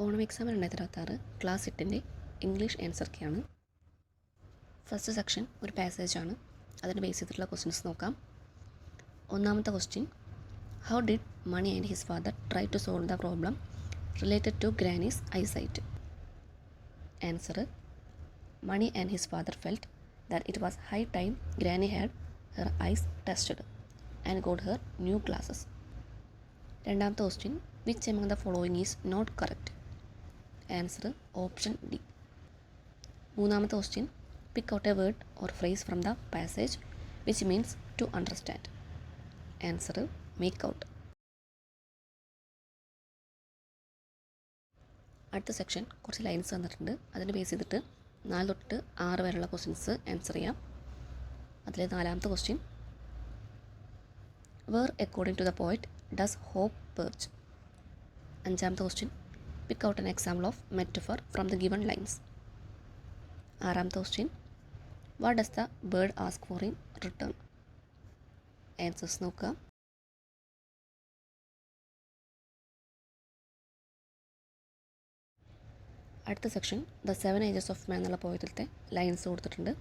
Onam exam 2026 class 8ൻ്റെ English answer കീയാണ്. First section ഒരു പാസേജാണ്. അതിന് ബേസ് ചെയ്തിട്ടുള്ള ക്വസ്റ്റ്യൻസ് നോക്കാം. ഒന്നാമത്തെ question, how did Mani and his father try to solve the problem related to granny's eyesight? Answer, Mani and his father felt that it was high time Granny had her eyes tested and got her new glasses. രണ്ടാമത്തെ question, which among the following is not correct? Answer, option D. മൂന്നാമത്തെ question, pick out a word or phrase from the passage which means to understand. Answer, make out. അടുത്ത section കുറച്ച് lines തന്നിട്ടുണ്ട്. അതിന് base ചെയ്തിട്ട് 4 തൊട്ട് 6 വരെയുള്ള questions answer ചെയ്യാം. അതിലെ നാലാമത്തെ question, where according to the poet does hope perch? അഞ്ചാമത്തെ question, pick out an example of metaphor from the given lines. ആറാമത്തെ question, what does the bird ask for in return? Answers നോക്കുക. അടുത്ത section the 7 ages of man എന്നുള്ള പോയത്തിലത്തെ lines കൊടുത്തിട്ടുണ്ട്.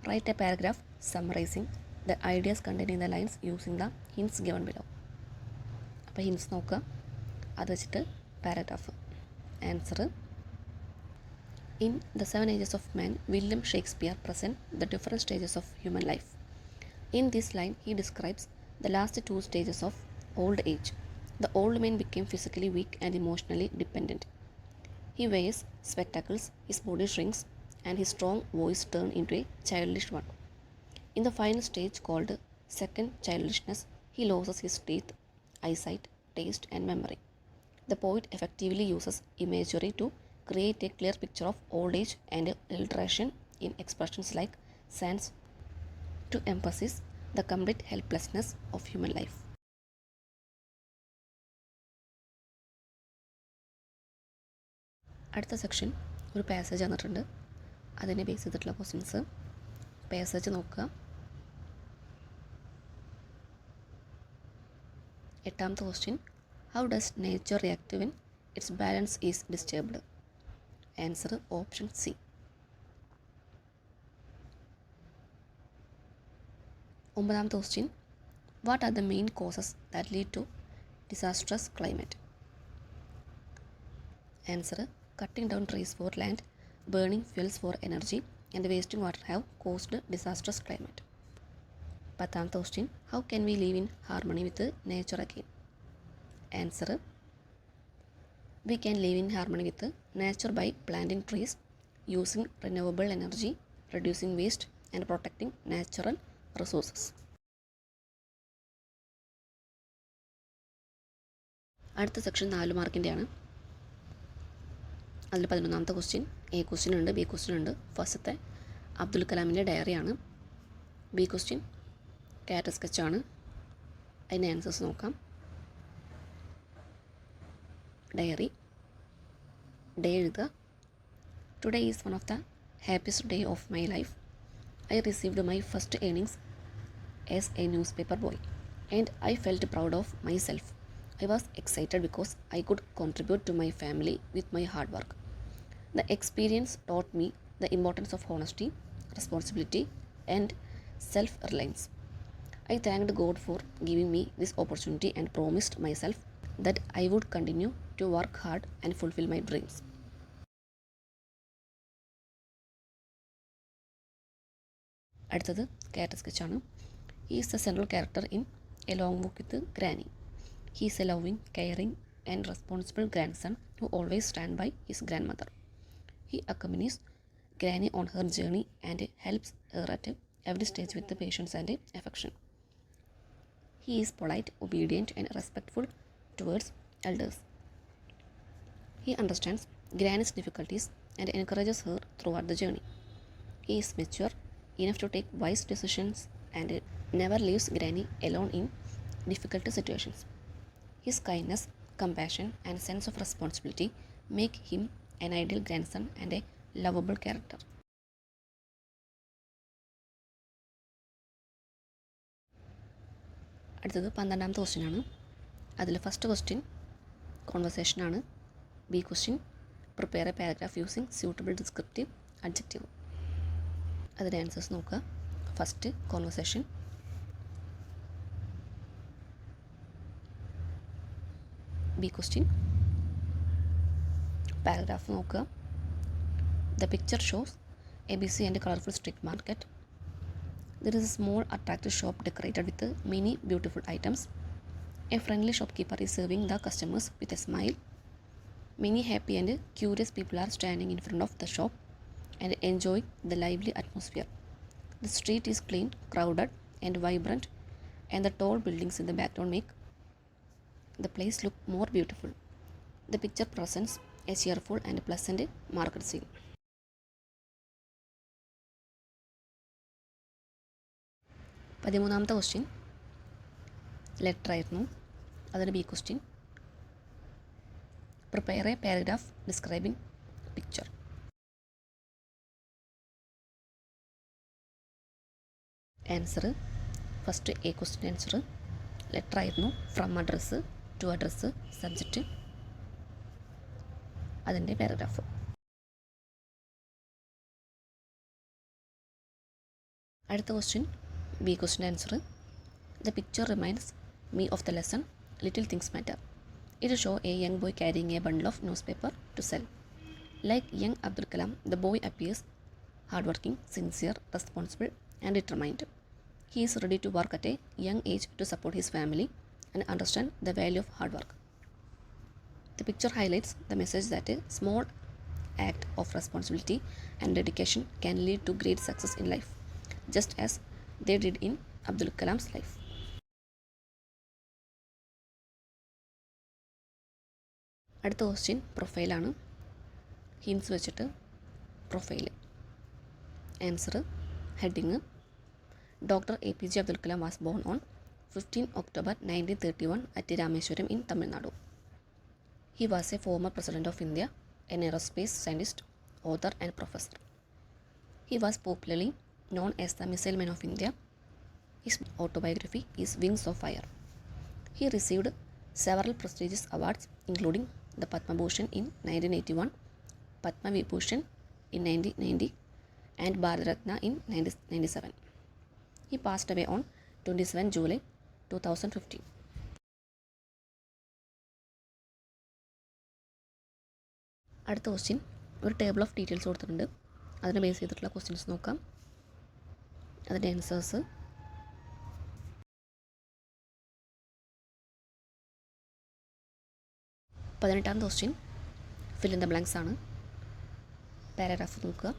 Write a paragraph summarising the ideas containing the lines using the hints given below. അപ്പോൾ hints നോക്കുക, അത് വെച്ചിട്ട് paragraph. Answer, in the 7 ages of man William Shakespeare present the different stages of human life. In this line he describes the last 2 stages of old age. The old man became physically weak and emotionally dependent. He wears spectacles, his body shrinks, and his strong voice turns into a childish one. In the final stage called second childishness, he loses his teeth, eyesight, taste, and memory. The poet effectively uses imagery to create a clear picture of old age and alteration in expressions like sense to emphasize the complete helplessness of human life. അടുത്ത section ഒരു passage തന്നിട്ടുണ്ട്. അതിനെ base ചെയ്തിട്ടുള്ള questions. Passage നോക്കുക. എട്ടാമത്തെ question, how does nature react when its balance is disturbed? Answer, option C. ഒമ്പതാമത്തെ question, what are the main causes that lead to disastrous climate? Answer, cutting down trees for land, burning fuels for energy, and wasting water have caused disastrous climate. പത്താമത്തെ question, how can we live in harmony with nature again? Answer, we can live in harmony with nature by planting trees, using renewable energy, reducing waste, and protecting natural resources. അടുത്ത section 4 മാർക്കിൻ്റെയാണ്. അതിൽ 11ാമത്തെ question, A question ഉണ്ട്, B question ഉണ്ട്. ഫസ്റ്റത്തെ അബ്ദുൽ കലാമിൻ്റെ ഡയറിയാണ്. B question character സ്കെച്ചാണ്. അതിൻ്റെ ആൻസേഴ്സ് നോക്കാം. ഡയറി. ഡേ എഴുതുക. Today is one of the happiest day of my life. I received my first earnings as a newspaper boy and I felt proud of myself. I was excited because I could contribute to my family with my hard work. The experience taught me the importance of honesty, responsibility, and self-reliance. I thanked God for giving me this opportunity and promised myself that I would continue to work hard and fulfill my dreams. അടുത്തത് character സ്കെച്ചാണ്. He is the central character in A Long Walk with Granny. He is a loving, caring, and responsible grandson who always stands by his grandmother. He accompanies Granny on her journey and helps her at every stage with patience and affection. He is polite, obedient, and respectful towards elders. He understands Granny's difficulties and encourages her throughout the journey. He is mature enough to take wise decisions and never leaves Granny alone in difficult situations. His kindness, compassion, and sense of responsibility make him an ideal grandson and a lovable character. അടുത്തത് 12ാമത്തെ ക്വസ്റ്റ്യനാണ്. അതിൽ first question കോൺവെർസേഷനാണ്. B question, prepare a paragraph using suitable descriptive adjective. അതിൻ്റെ answers നോക്കുക. First conversation, B question. Paragraph നോക്കുക. The picture shows a busy and colourful street market. There is a small attractive shop decorated with many beautiful items. A friendly shopkeeper is serving the customers with a smile. Many happy and curious people are standing in front of the shop and enjoying the lively atmosphere. The street is clean, crowded and vibrant, and the tall buildings in the background make the place look more beautiful. The picture presents a cheerful and pleasant market scene. പതിമൂന്നാമത്തെ question letter ആയിരുന്നു. അതിന് B question, prepare a paragraph describing picture. Answer first A question answer letter ആയിരുന്നു. From address, to address, subject, അതിൻ്റെ paragraph. അടുത്ത question B question answer. The picture reminds me of the lesson little things matter. It shows a young boy carrying a bundle of newspaper to sell. Like young Abdul Kalam, the boy appears hardworking, sincere, responsible and determined. He is ready to work at a young age to support his family and understand the value of hard work. The picture highlights the message that a small act of responsibility and dedication can lead to great success in life, just as they did in Abdul Kalam's life. അടുത്ത question പ്രൊഫൈലാണ്. Hints വെച്ചിട്ട് profile. Answer heading, doctor APJ Abdul Kalam was born on 15 October 1931 at Rameswaram in Tamil Nadu. He was a former president of India, an aerospace scientist, author and professor. He was popularly known as the Missile Man of India. His autobiography is Wings of Fire. He received several prestigious awards including the Padma Bhushan in 1981, Padma Vibhushan in 1990 and Bharat Ratna in 1997. He passed away on 27 July 2015. അടുത്ത question ഒരു table of details കൊടുത്തിട്ടുണ്ട്. അതിനെ base ചെയ്തിട്ടുള്ള questions നോക്കാം. അതിൻ്റെ answers പതിനെട്ടാമത്തെ question fill in the blanks ആണ്. Paragraph നോക്കുക.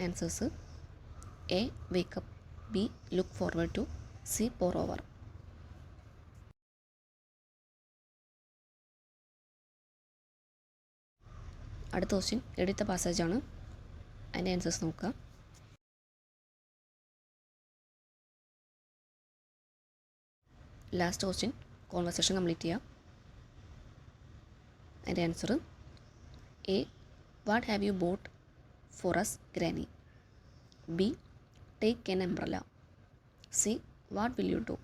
Answers A wake up, B look forward to, C pour over. അടുത്ത ക്വസ്റ്റ്യൻ എഡിറ്റ് ദ പാസേജ് ആണ്. അതിൻ്റെ ആൻസേഴ്സ് നോക്കുക. ലാസ്റ്റ് ക്വസ്റ്റ്യൻ കോൺവെർസേഷൻ കംപ്ലീറ്റ് ചെയ്യുക. അതിൻ്റെ answer A what have you bought for us granny, B take an umbrella, C what will you do.